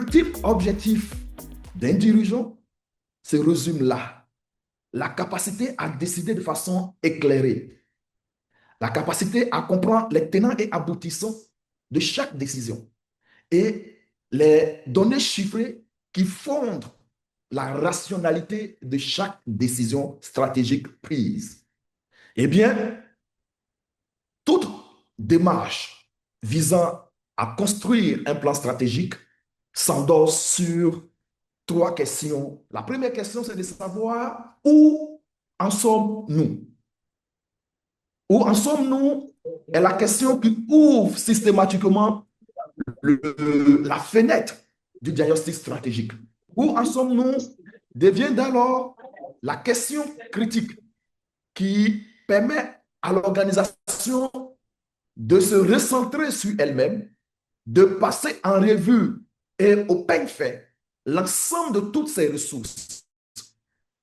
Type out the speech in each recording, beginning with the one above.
l'ultime objectif d'un dirigeant se résume là. La capacité à décider de façon éclairée, la capacité à comprendre les tenants et aboutissants de chaque décision et les données chiffrées qui fondent la rationalité de chaque décision stratégique prise. Eh bien, toute démarche visant à construire un plan stratégique s'endosse sur trois questions. La première question, c'est de savoir où en sommes-nous. Où en sommes-nous est la question qui ouvre systématiquement la fenêtre du diagnostic stratégique. Où en sommes-nous devient alors la question critique qui permet à l'organisation de se recentrer sur elle-même, de passer en revue et au peigne fait l'ensemble de toutes ses ressources,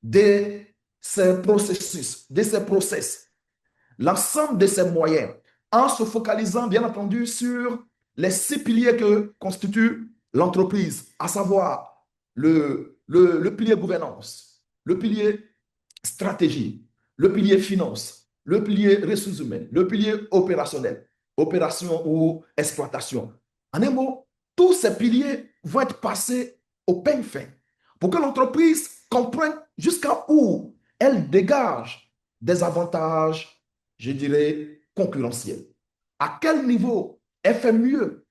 de ses processus, de ses process, l'ensemble de ses moyens, en se focalisant bien entendu sur les 6 piliers que constitue l'entreprise, à savoir le pilier gouvernance, le pilier stratégie, le pilier finance, le pilier ressources humaines, le pilier opérationnel, opération ou exploitation. En un mot, tous ces piliers vont être passés au peigne fin pour que l'entreprise comprenne jusqu'à où elle dégage des avantages, je dirais, concurrentiels. À quel niveau elle fait mieux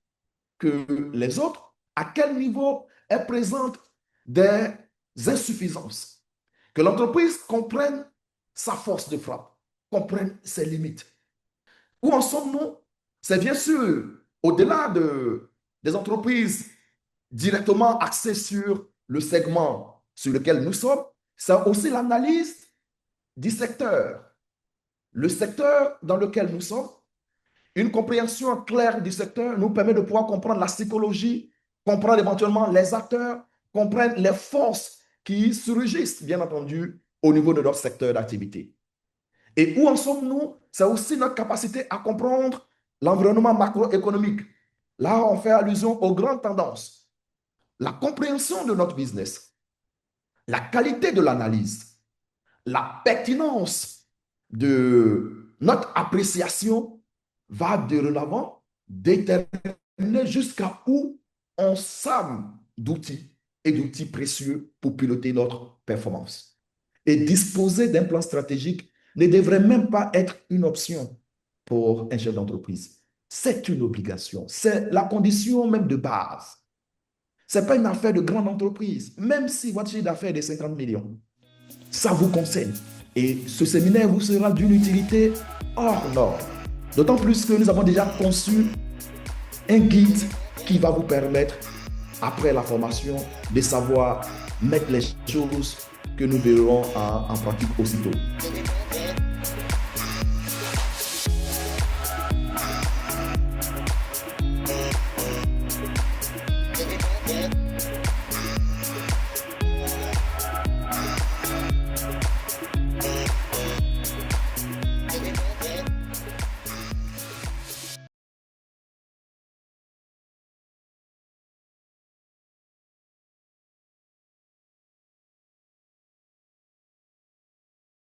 que les autres, à quel niveau elle présente des insuffisances. Que l'entreprise comprenne sa force de frappe, comprenne ses limites. Où en sommes-nous? C'est bien sûr, au-delà des entreprises directement axées sur le segment sur lequel nous sommes, c'est aussi l'analyse du secteur. Le secteur dans lequel nous sommes, une compréhension claire du secteur nous permet de pouvoir comprendre la psychologie, comprendre éventuellement les acteurs, comprendre les forces qui surgissent, bien entendu, au niveau de notre secteur d'activité. Et où en sommes-nous? C'est aussi notre capacité à comprendre l'environnement macroéconomique. Là, on fait allusion aux grandes tendances. La compréhension de notre business, la qualité de l'analyse, la pertinence de notre appréciation va de l'avant déterminer jusqu'à où on s'arme d'outils et d'outils précieux pour piloter notre performance. Et disposer d'un plan stratégique ne devrait même pas être une option pour un chef d'entreprise. C'est une obligation, c'est la condition même de base. Ce n'est pas une affaire de grande entreprise, même si votre chiffre d'affaires est de 50 millions. Ça vous concerne. Et ce séminaire vous sera d'une utilité hors norme. D'autant plus que nous avons déjà conçu un guide qui va vous permettre, après la formation, de savoir mettre les choses que nous verrons en pratique aussitôt.